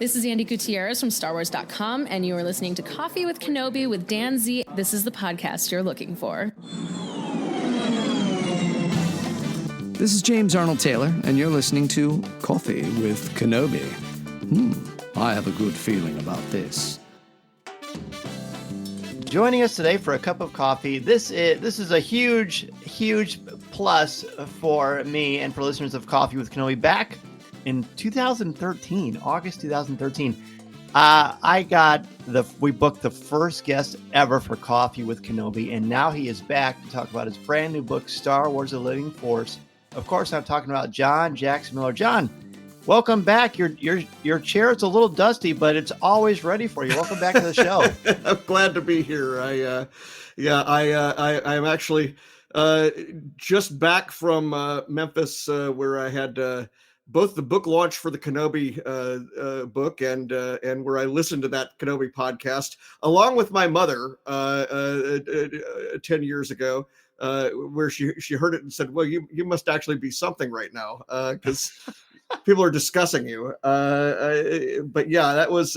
This is Andy Gutierrez from StarWars.com, and you are listening to Coffee with Kenobi with Dan Z. This is the podcast you're looking for. This is James Arnold Taylor, and you're listening to Coffee with Kenobi. I have a good feeling about this. Joining us today for a cup of coffee. This is a huge plus for me and for listeners of Coffee with Kenobi. Back in 2013, August 2013, we booked the first guest ever for Coffee with Kenobi, and now he is back to talk about his brand new book, Star Wars: The Living Force. Of course, I'm talking about John Jackson Miller. John, welcome back. Your chair is a little dusty, but it's always ready for you. Welcome back to the show. I'm glad to be here. I'm actually just back from Memphis, where I had both the book launch for the Kenobi book and where I listened to that Kenobi podcast along with my mother 10 years ago. Where she heard it and said, well, you must actually be something right now, because people are discussing you. But yeah, that was,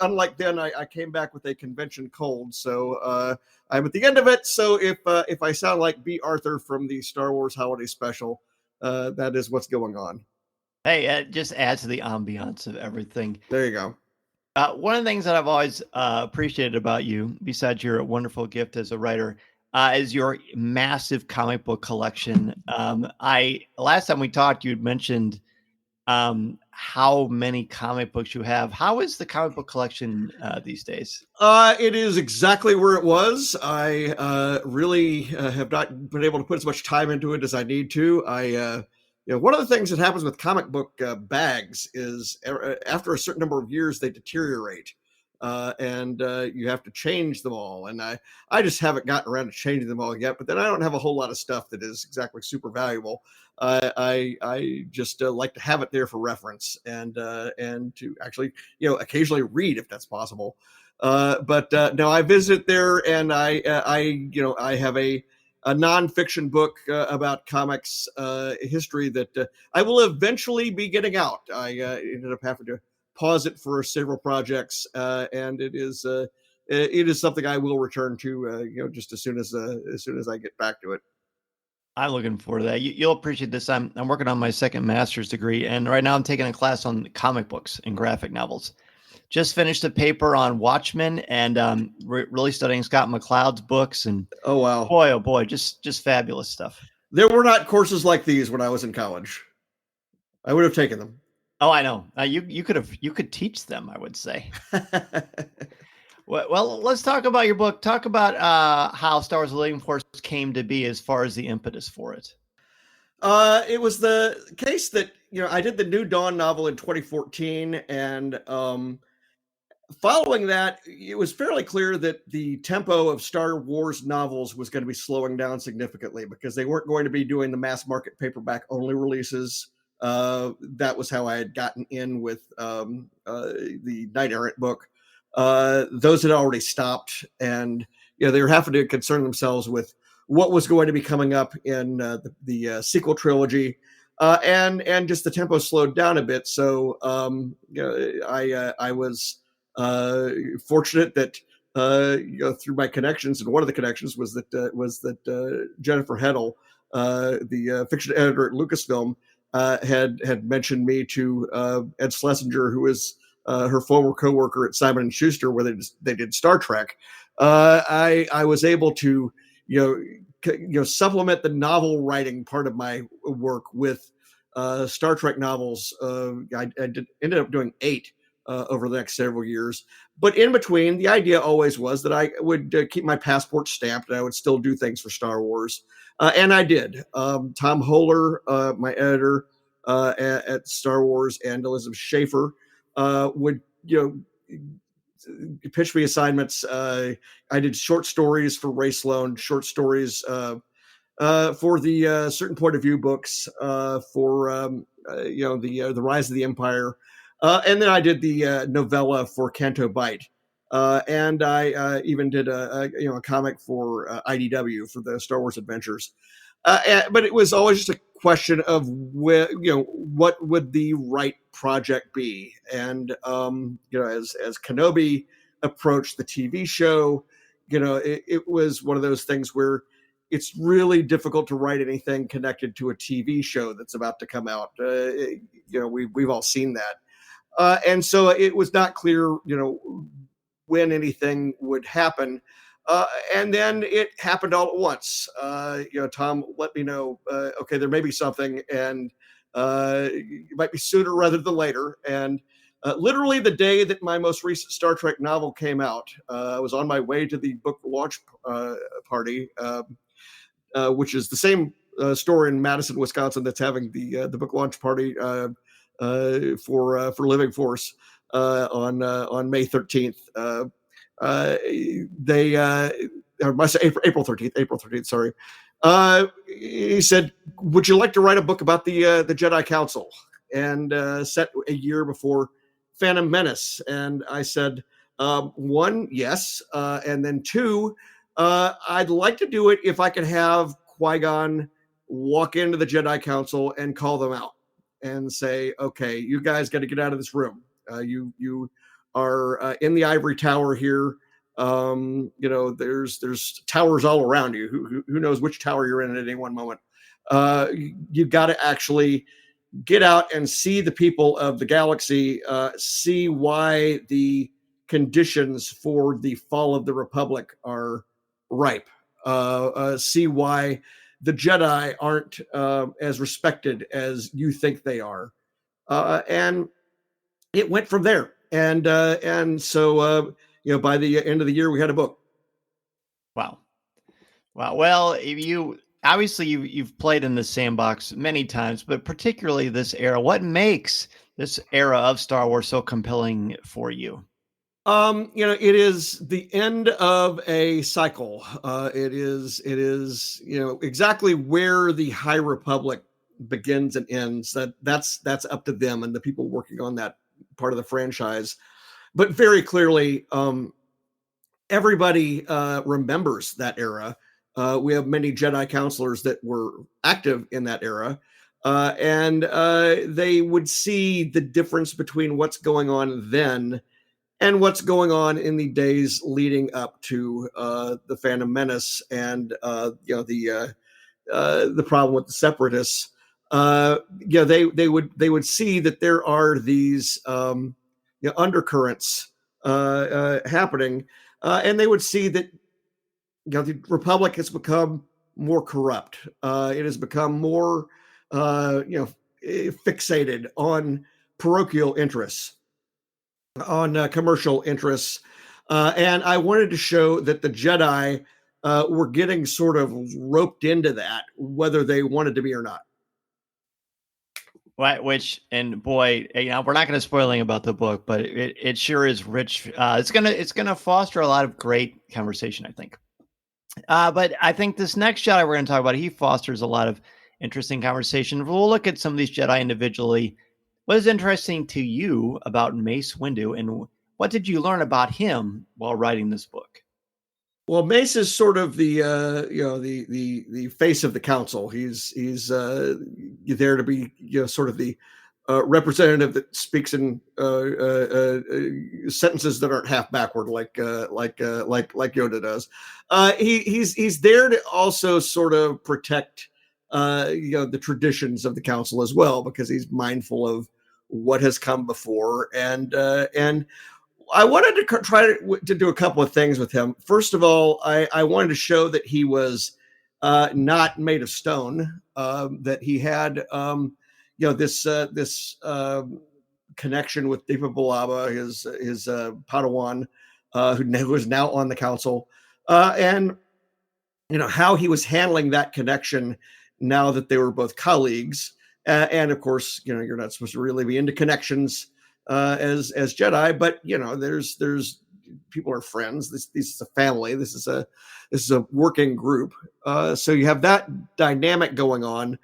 unlike then, I came back with a convention cold. So I'm at the end of it. So if I sound like B. Arthur from the Star Wars Holiday Special, that is what's going on. Hey, it just adds to the ambiance of everything. There you go. One of the things that I've always appreciated about you, besides your wonderful gift as a writer, is your massive comic book collection. Last time we talked, you had mentioned how many comic books you have. How is the comic book collection these days? It is exactly where it was. I really have not been able to put as much time into it as I need to. One of the things that happens with comic book bags is after a certain number of years, they deteriorate, and you have to change them all. And I just haven't gotten around to changing them all yet, but then I don't have a whole lot of stuff that is exactly super valuable. I just like to have it there for reference and to actually, occasionally read if that's possible. But no, I visit there and I have a nonfiction book about comics history that I will eventually be getting out. I ended up having to pause it for several projects, and it is something I will return to, just as soon as I get back to it. I'm looking forward to that. You'll appreciate this. I'm working on my second master's degree, and right now I'm taking a class on comic books and graphic novels. Just finished a paper on Watchmen and really studying Scott McCloud's books. And oh wow, boy, just fabulous stuff. There were not courses like these when I was in college. I would have taken them. Oh, I know. You could teach them, I would say. Well, let's talk about your book. Talk about how Star Wars: The Living Force came to be, as far as the impetus for it. It was the case that I did the New Dawn novel in 2014, and following that, it was fairly clear that the tempo of Star Wars novels was going to be slowing down significantly because they weren't going to be doing the mass market paperback only releases. That was how I had gotten in with the Knight Errant book. Those had already stopped, and they were having to concern themselves with what was going to be coming up in the sequel trilogy, and just the tempo slowed down a bit. So I was fortunate that through my connections, and one of the connections was that Jennifer Heddle, the fiction editor at Lucasfilm, had mentioned me to Ed Schlesinger, who is her former coworker at Simon & Schuster, where they did Star Trek. I was able to supplement the novel writing part of my work with Star Trek novels. I ended up doing 8 over the next several years. But in between, the idea always was that I would keep my passport stamped and I would still do things for Star Wars. And I did. Tom Holler, my editor at Star Wars, and Elizabeth Schaefer would, pitch me assignments. I did short stories for Ray Sloan, short stories for the Certain Point of View books, for the Rise of the Empire, and then I did the novella for Canto Bight, and I even did a comic for IDW for the Star Wars Adventures. But it was always just a question of what would the right project be. And as Kenobi approached the TV show, it was one of those things where it's really difficult to write anything connected to a TV show that's about to come out. We've all seen that. And so it was not clear, when anything would happen. And then it happened all at once. Tom let me know, okay, there may be something, and it might be sooner rather than later. And literally the day that my most recent Star Trek novel came out, I was on my way to the book launch party, which is the same store in Madison, Wisconsin, that's having the book launch party for Living Force on May 13th. April 13th, sorry. He said, would you like to write a book about the Jedi Council? And set a year before Phantom Menace. And I said, one, yes. And then two, I'd like to do it if I could have Qui-Gon walk into the Jedi Council and call them out and say, okay, you guys got to get out of this room. You are in the ivory tower here. There's towers all around you. Who knows which tower you're in at any one moment. You got to actually get out and see the people of the galaxy, see why the conditions for the fall of the Republic are ripe, see why the Jedi aren't as respected as you think they are. And it went from there. And so by the end of the year, we had a book. Wow. Well, you've played in the sandbox many times, but particularly this era. What makes this era of Star Wars so compelling for you? It is the end of a cycle. It is exactly where the High Republic begins and ends. That's up to them and the people working on that part of the franchise. But very clearly, everybody remembers that era. We have many Jedi counselors that were active in that era, and they would see the difference between what's going on then and what's going on in the days leading up to the Phantom Menace and the problem with the Separatists. They would see that there are these undercurrents happening, and they would see that the Republic has become more corrupt. It has become more fixated on parochial interests, on commercial interests, and I wanted to show that the Jedi were getting sort of roped into that, whether they wanted to be or not. Which, and boy, we're not going to spoil anything about the book, but it sure is rich. It's gonna foster a lot of great conversation, I think. But I think this next Jedi we're going to talk about, he fosters a lot of interesting conversation. We'll look at some of these Jedi individually. What is interesting to you about Mace Windu, and what did you learn about him while writing this book? Well, Mace is sort of the the face of the council. He's there to be sort of the representative that speaks in sentences that aren't half backward, like Yoda does. He's there to also sort of protect the traditions of the council as well, because he's mindful of what has come before. And I wanted to try to do a couple of things with him. First of all, I wanted to show that he was not made of stone, that he had this connection with Deepa Billaba, his Padawan, who is now on the council, and how he was handling that connection now that they were both colleagues. And of course, you're not supposed to really be into connections as Jedi, but there's people are friends. This is a family. This is a working group. So you have that dynamic going on.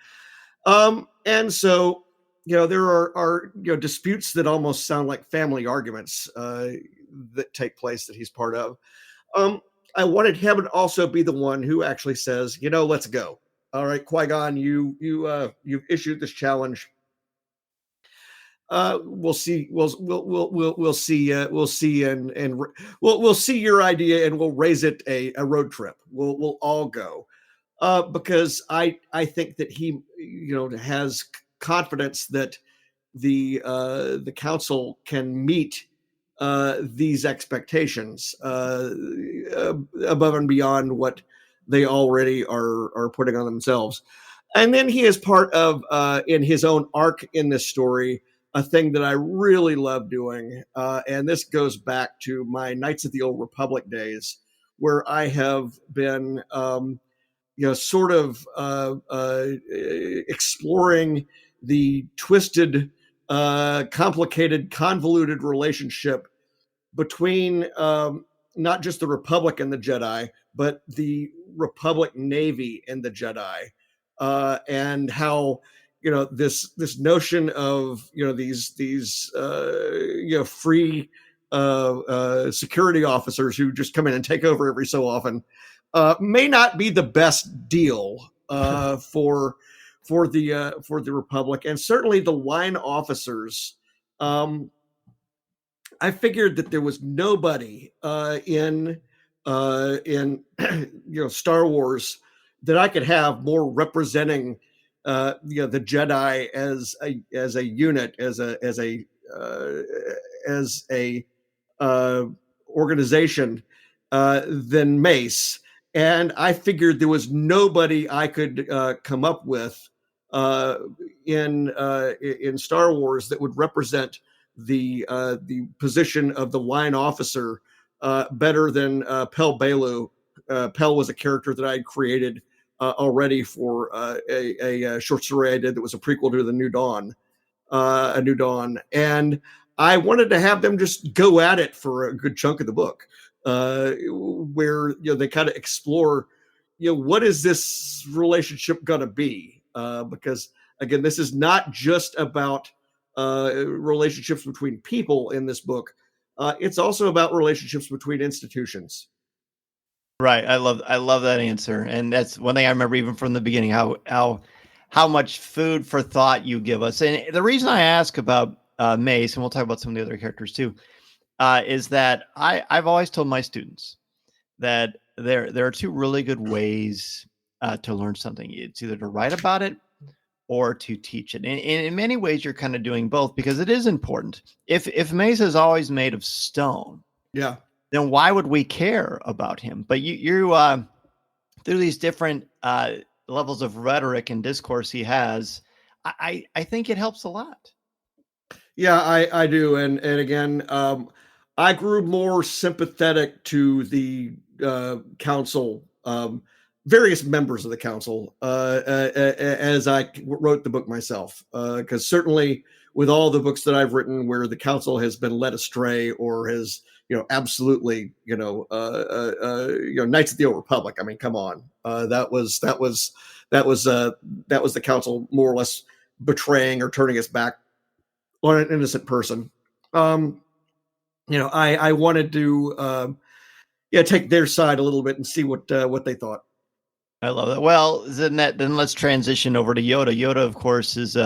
And so, there are disputes that almost sound like family arguments that take place that he's part of. I wanted him to also be the one who actually says, let's go. All right, Qui-Gon, you've issued this challenge. We'll see. We'll see. We'll see, and we'll see your idea, and we'll raise it a road trip. We'll all go, because I think that he has confidence that the council can meet these expectations above and beyond what they already are putting on themselves. And then he is part of, in his own arc in this story, a thing that I really love doing. And this goes back to my Knights of the Old Republic days, where I have been, sort of exploring the twisted, complicated, convoluted relationship between not just the Republic and the Jedi, but the Republic Navy and the Jedi, and how this notion of these free security officers who just come in and take over every so often may not be the best deal for the Republic, and certainly the line officers. I figured that there was nobody in Star Wars that I could have more representing the Jedi as a unit, as a organization than Mace. And I figured there was nobody I could come up with in Star Wars that would represent the position of the line officer better than Pel Bailu. Pel was a character that I had created already for a short story I did that was a prequel to the New Dawn, A New Dawn, and I wanted to have them just go at it for a good chunk of the book, where they kind of explore, what is this relationship going to be? Because again, this is not just about relationships between people in this book. It's also about relationships between institutions. Right. I love that answer. And that's one thing I remember even from the beginning, how much food for thought you give us. And the reason I ask about Mace, and we'll talk about some of the other characters too, is that I've always told my students that there are two really good ways to learn something. It's either to write about it or to teach it. And in many ways, you're kind of doing both, because it is important. If Mace is always made of stone, yeah, then why would we care about him? But you through these different levels of rhetoric and discourse he has, I think it helps a lot. Yeah, I do. And again, I grew more sympathetic to the council, various members of the council, as I wrote the book myself. Because certainly with all the books that I've written where the council has been led astray or has, absolutely, Knights of the Old Republic. I mean, come on, that was the council more or less betraying or turning its back on an innocent person. I wanted to, take their side a little bit and see what they thought. I love that. Well, then let's transition over to Yoda. Yoda, of course, is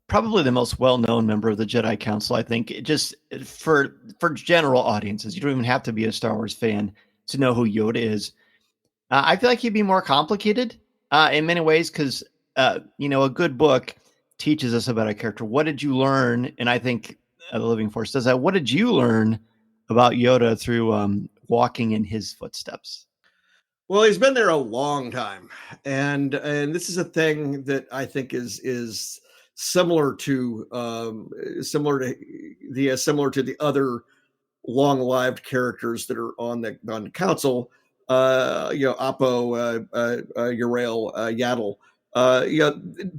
probably the most well-known member of the Jedi Council. I think just for general audiences, you don't even have to be a Star Wars fan to know who Yoda is. I feel like he'd be more complicated in many ways because, a good book teaches us about a character. What did you learn? And I think The Living Force does that. What did you learn about Yoda through walking in his footsteps? Well, he's been there a long time, and this is a thing that I think is similar to the other long-lived characters that are on the council. Oppo, Urail, Yaddle.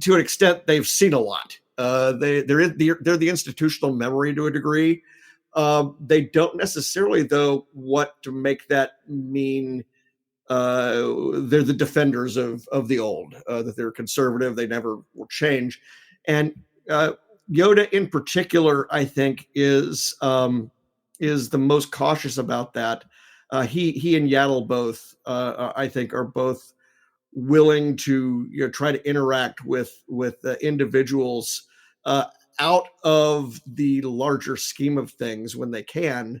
To an extent, they've seen a lot. They're the institutional memory to a degree. They don't necessarily, though, what to make that mean. They're the defenders of the old, that they're conservative, they never will change. And Yoda in particular, I think, is the most cautious about that. He and Yaddle both, I think, are both willing to try to interact with individuals out of the larger scheme of things when they can.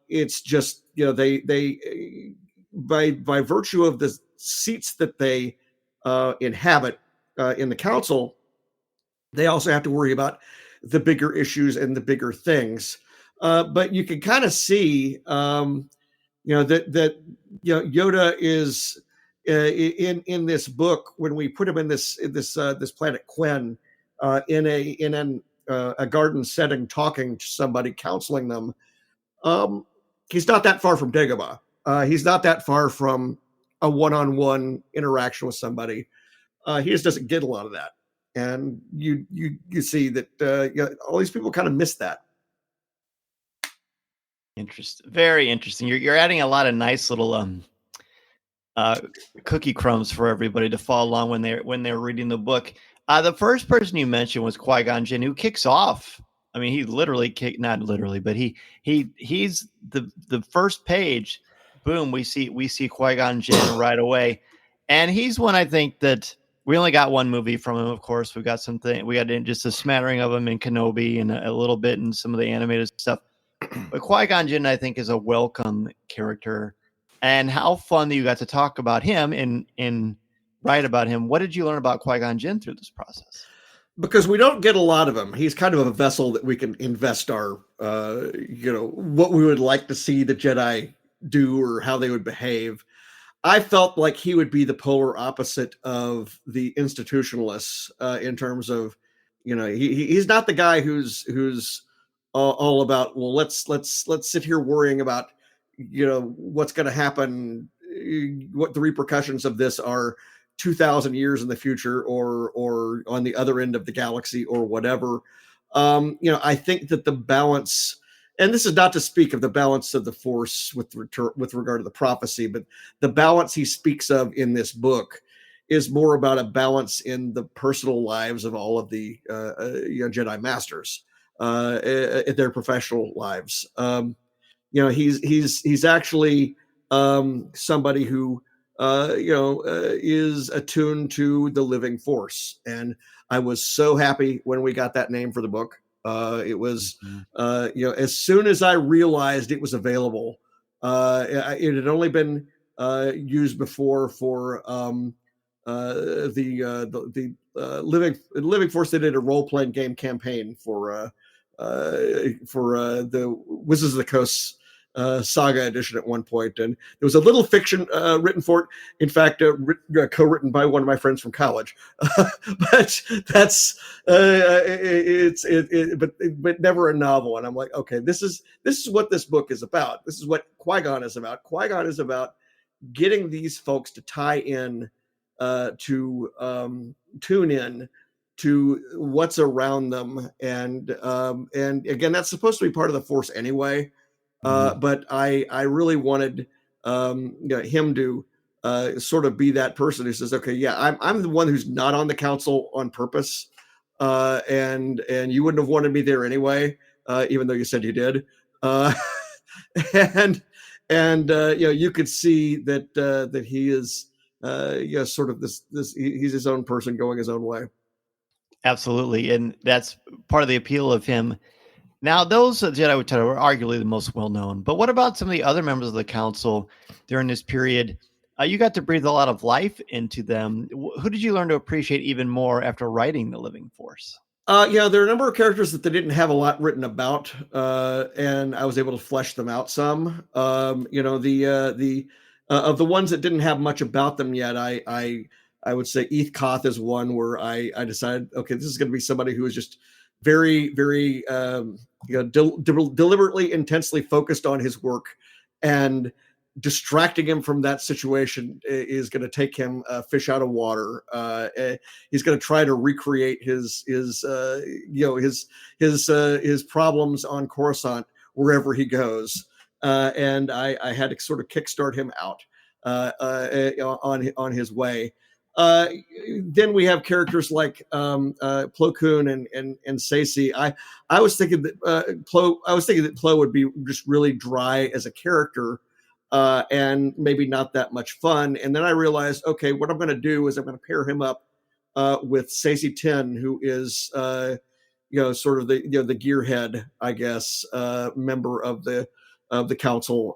It's just they by virtue of the seats that they inhabit in the council, they also have to worry about the bigger issues and the bigger things. But you can kind of see, that Yoda is in this book, when we put him in this planet Quinn, in a garden setting, talking to somebody, counseling them. He's not that far from Dagobah. He's not that far from a one-on-one interaction with somebody. He just doesn't get a lot of that, and you see that all these people kind of miss that. Interesting, very interesting. You're adding a lot of nice little cookie crumbs for everybody to follow along when they're reading the book. The first person you mentioned was Qui-Gon Jinn, who kicks off. I mean, he literally not literally, but he's the first page. Boom, we see Qui-Gon Jinn right away, and he's one, I think, that we only got one movie from him. Of course, we got just a smattering of him in Kenobi and a little bit in some of the animated stuff. But Qui-Gon Jinn, I think, is a welcome character, and how fun that you got to talk about him and write about him. What did you learn about Qui-Gon Jinn through this process? Because we don't get a lot of him. He's kind of a vessel that we can invest our, what we would like to see the Jedi do or how they would behave. I felt like he would be the polar opposite of the institutionalists in terms of, he's not the guy who's all about, well, let's sit here worrying about, what's going to happen, what the repercussions of this are 2,000 years in the future or on the other end of the galaxy or whatever. I think that the balance, and this is not to speak of the balance of the Force with regard to the prophecy, but the balance he speaks of in this book is more about a balance in the personal lives of all of the Jedi Masters, their professional lives. He's actually somebody who is attuned to the living Force, and I was so happy when we got that name for the book. It was, as soon as I realized it was available, it had only been used before for the living Force. They did a role-playing game campaign for the Wizards of the Coast Saga edition at one point, and there was a little fiction written for it. In fact, co-written by one of my friends from college. But that's but never a novel. And I'm like, okay, this is what this book is about. This is what Qui-Gon is about. Qui-Gon is about getting these folks to tie in, to tune in to what's around them, and again, that's supposed to be part of the Force anyway. But I really wanted him to sort of be that person who says, okay, yeah, I'm the one who's not on the council on purpose, and you wouldn't have wanted me there anyway, even though you said you did, and you could see that he is sort of this he's his own person going his own way. Absolutely, and that's part of the appeal of him. Now, those Jedi were arguably the most well-known, but what about some of the other members of the council during this period? You got to breathe a lot of life into them. Who did you learn to appreciate even more after writing The Living Force? There are a number of characters that they didn't have a lot written about, and I was able to flesh them out some. Of the ones that didn't have much about them yet, I would say Eth Koth is one where I decided, okay, this is going to be somebody who is just very, very deliberately, intensely focused on his work, and distracting him from that situation is going to take him fish out of water. He's going to try to recreate his problems on Coruscant wherever he goes, and I had to sort of kickstart him out on his way. Then we have characters like Plo Koon and Saesee. I was thinking that Plo would be just really dry as a character, and maybe not that much fun. And then I realized, okay, what I'm going to do is I'm going to pair him up with Stacey Tin, who is sort of the the gearhead, I guess, member of the council.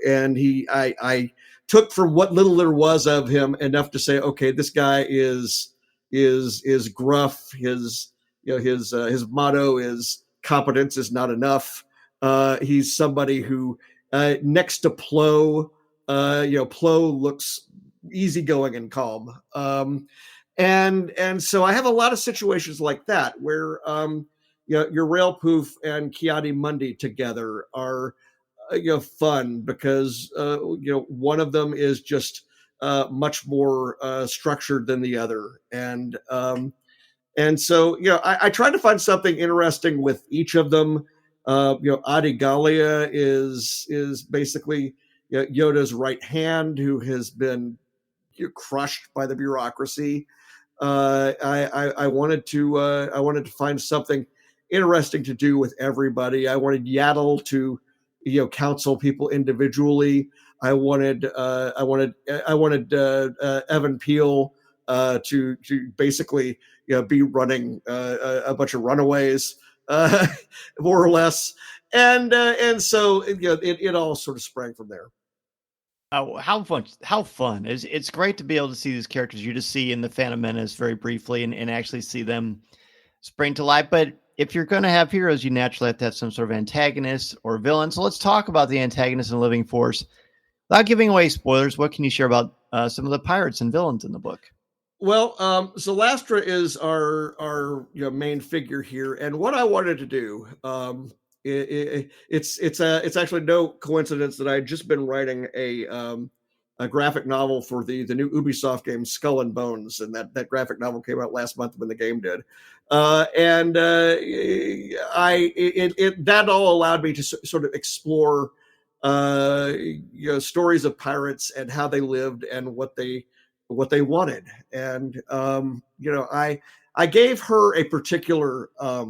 And I took from what little there was of him enough to say, okay, this guy is gruff. His motto is competence is not enough. He's somebody who next to Plo, Plo looks easygoing and calm. And so I have a lot of situations like that where your Rail Poof and Kiadi Mundi together are fun because one of them is just much more structured than the other, and so I tried to find something interesting with each of them. Adi Gallia is basically Yoda's right hand, who has been crushed by the bureaucracy. I wanted to find something interesting to do with everybody. I wanted Yaddle to counsel people individually. I wanted Evan Peel to basically be running a bunch of runaways, more or less, and so it all sort of sprang from there. Oh, how fun! How fun! It's great to be able to see these characters you just see in the Phantom Menace very briefly, and actually see them spring to life. But if you're going to have heroes, you naturally have to have some sort of antagonist or villain. So let's talk about the antagonist in Living Force. Without giving away spoilers, what can you share about some of the pirates and villains in the book? Well, Zalastra is our main figure here, and what I wanted to do, it's actually no coincidence that I had just been writing a graphic novel for the new Ubisoft game Skull and Bones, and that graphic novel came out last month when the game did, and that all allowed me to sort of explore stories of pirates and how they lived and what they wanted. And I gave her a particular a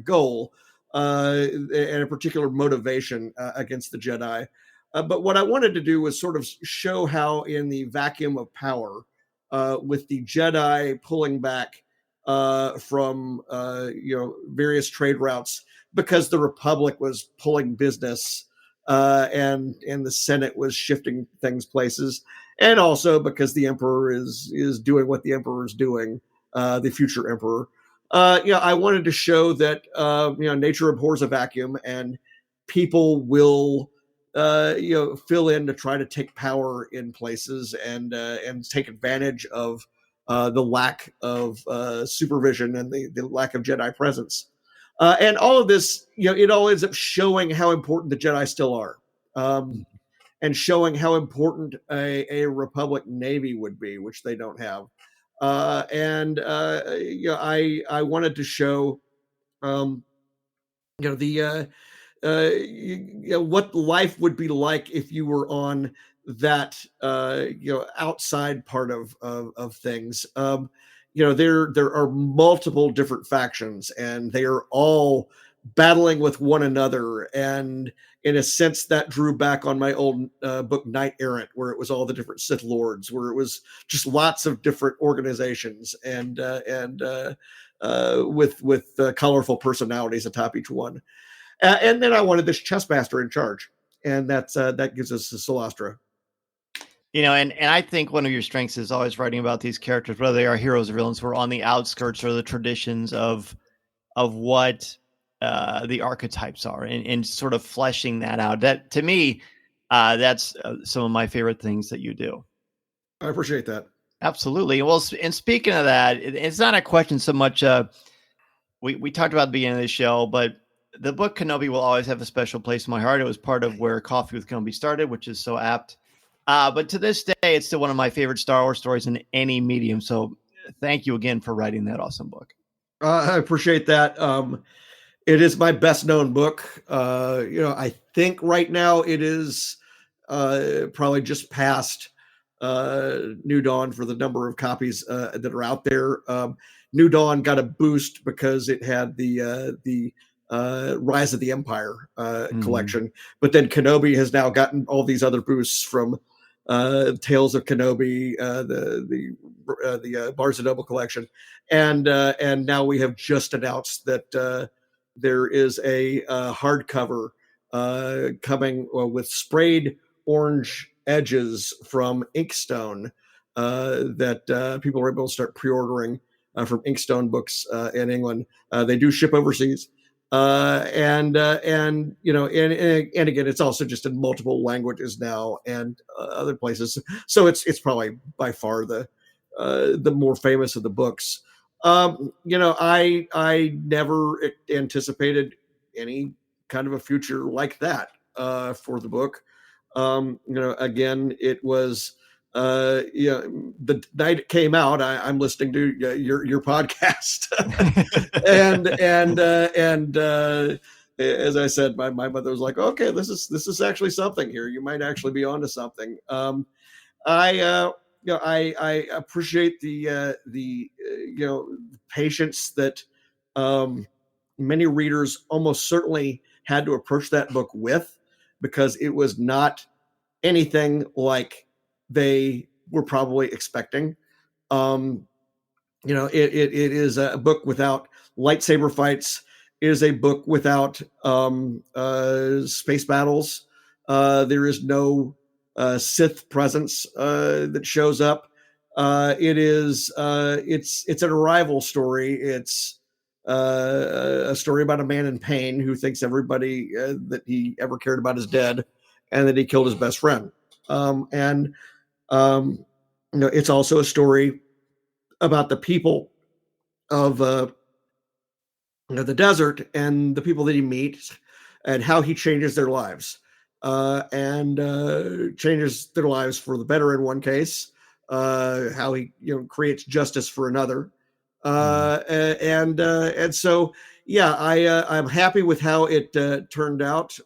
goal and a particular motivation against the Jedi. But what I wanted to do was sort of show how in the vacuum of power, with the Jedi pulling back from various trade routes because the Republic was pulling business, and the Senate was shifting things places, and also because the Emperor is doing what the Emperor is doing, the future Emperor. I wanted to show that nature abhors a vacuum, and people will fill in to try to take power in places and take advantage of the lack of supervision and the lack of Jedi presence. And all of this, it all ends up showing how important the Jedi still are. And showing how important a Republic Navy would be, which they don't have. I wanted to show, what life would be like if you were on that, outside part of things. There are multiple different factions, and they are all battling with one another, and in a sense that drew back on my old book Knight Errant, where it was all the different Sith Lords, where it was just lots of different organizations and with colorful personalities atop each one. And then I wanted this chess master in charge, and that gives us the Zalastra. And I think one of your strengths is always writing about these characters, whether they are heroes or villains, who are on the outskirts or the traditions of what the archetypes are, and sort of fleshing that out. That, to me, that's some of my favorite things that you do. I appreciate that. Absolutely. Well, and speaking of that, it's not a question so much. We talked about the beginning of the show, but the book Kenobi will always have a special place in my heart. It was part of where Coffee with Kenobi started, which is so apt. But to this day, it's still one of my favorite Star Wars stories in any medium. So thank you again for writing that awesome book. I appreciate that. It is my best known book. I think right now it is probably just past New Dawn for the number of copies that are out there. New Dawn got a boost because it had the Rise of the Empire collection. But then Kenobi has now gotten all these other boosts from Tales of Kenobi, the Barnes and Noble collection, and now we have just announced that there is a hardcover coming with sprayed orange edges from Inkstone that people are able to start pre-ordering from Inkstone Books in England. They do ship overseas. And you know, and again, it's also just in multiple languages now and other places. So it's probably by far the more famous of the books. You know, I never anticipated any kind of a future like that for the book. You know, again, it was you know, the night it came out, I'm listening to your podcast, and as I said, my mother was like, "Okay, this is actually something here. You might actually be onto something." I you know, I appreciate the you know, patience that many readers almost certainly had to approach that book with, because it was not anything like they were probably expecting. You know, it is a book without lightsaber fights. It is a book without space battles. There is no Sith presence that shows up. It is it's an arrival story. It's a story about a man in pain who thinks everybody that he ever cared about is dead, and that he killed his best friend. And you know, it's also a story about the people of you know, the desert, and the people that he meets, and how he changes their lives, and changes their lives for the better in one case, how he, you know, creates justice for another, and so yeah, I'm happy with how it turned out.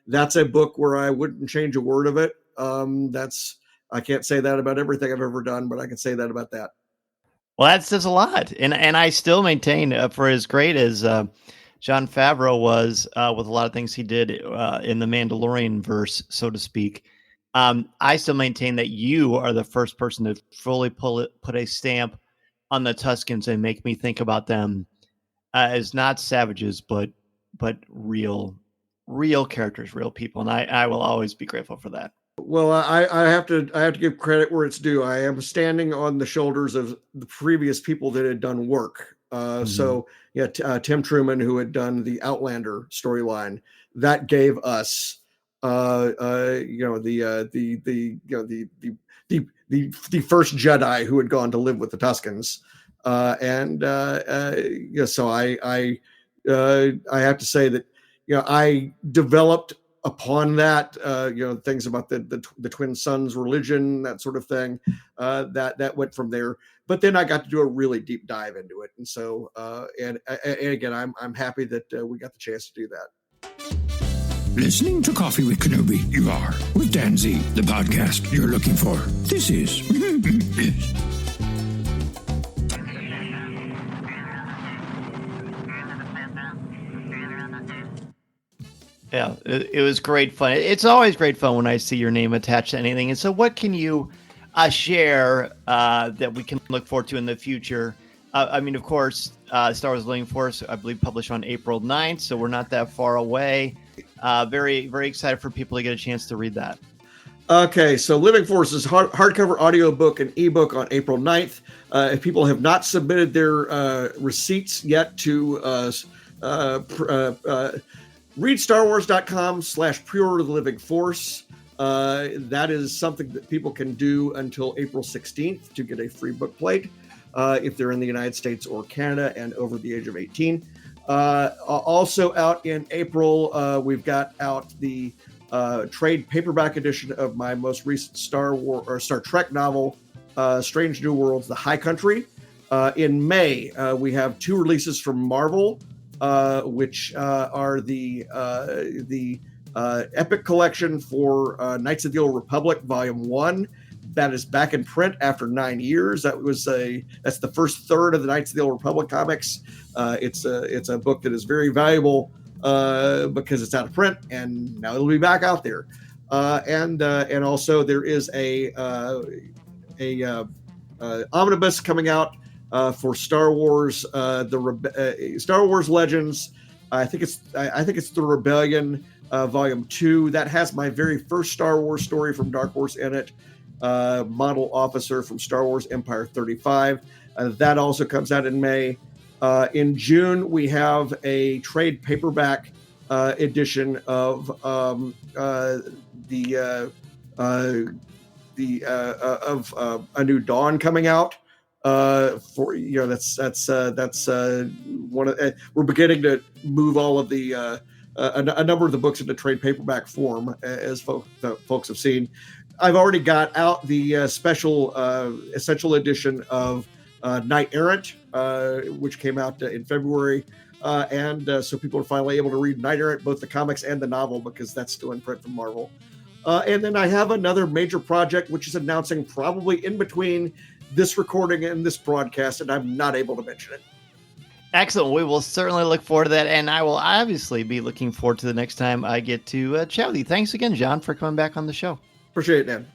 That's a book where I wouldn't change a word of it. I can't say that about everything I've ever done, but I can say that about that. Well, that says a lot, and I still maintain, for as great as Jon Favreau was with a lot of things he did in the Mandalorian verse, so to speak, I still maintain that you are the first person to fully put a stamp on the Tuskens and make me think about them as not savages, but real characters, real people, and I will always be grateful for that. Well, I have to give credit where it's due. I am standing on the shoulders of the previous people that had done work. So yeah, Tim Truman, who had done the Outlander storyline, that gave us you know, the first Jedi who had gone to live with the Tuskens, and yeah, so I have to say that, you know, I developed upon that, you know, things about the twin sons religion, that sort of thing, that went from there. But then I got to do a really deep dive into it, and so and again, I'm happy that we got the chance to do that. Listening to Coffee with Kenobi, you are, with Dan Z, the podcast you're looking for. This is Yeah, it was great fun. It's always great fun when I see your name attached to anything. And so what can you share that we can look forward to in the future? I mean, of course, Star Wars Living Force, I believe, published on April 9th, so we're not that far away. Very, very excited for people to get a chance to read that. Okay, so Living Force is hardcover audiobook and ebook on April 9th. If people have not submitted their receipts yet to readstarwars.com/pre-order the Living Force. That is something that people can do until April 16th to get a free book plate if they're in the United States or Canada and over the age of 18. Also out in April, we've got out the trade paperback edition of my most recent Star Trek novel, Strange New Worlds: The High Country. In May, we have two releases from Marvel, which are the Epic Collection for Knights of the Old Republic, Volume 1, that is back in print after 9 years. That's the first third of the Knights of the Old Republic comics. It's a book that is very valuable because it's out of print, and now it'll be back out there. And also there is a omnibus coming out for Star Wars, Star Wars Legends. I think it's the Rebellion Volume 2. That has my very first Star Wars story from Dark Horse in it. Model Officer from Star Wars Empire 35. That also comes out in May. In June, we have a trade paperback edition of A New Dawn coming out. That's one of we're beginning to move all of the a number of the books into trade paperback form, as folks have seen. I've already got out the special essential edition of Knight Errant, which came out in February. So people are finally able to read Knight Errant, both the comics and the novel, because that's still in print from Marvel. And then I have another major project, which is announcing probably in between this recording and this broadcast, and I'm not able to mention it. Excellent. We will certainly look forward to that, and I will obviously be looking forward to the next time I get to chat with you. Thanks again, John, for coming back on the show. Appreciate it, Dan.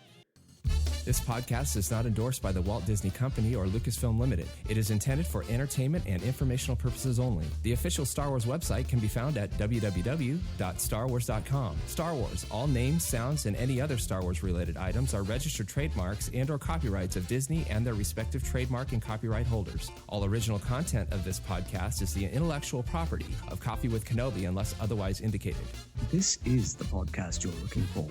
This podcast is not endorsed by the Walt Disney Company or Lucasfilm Limited. It is intended for entertainment and informational purposes only. The official Star Wars website can be found at www.starwars.com. Star Wars, all names, sounds, and any other Star Wars-related items are registered trademarks and or copyrights of Disney and their respective trademark and copyright holders. All original content of this podcast is the intellectual property of Coffee with Kenobi unless otherwise indicated. This is the podcast you're looking for.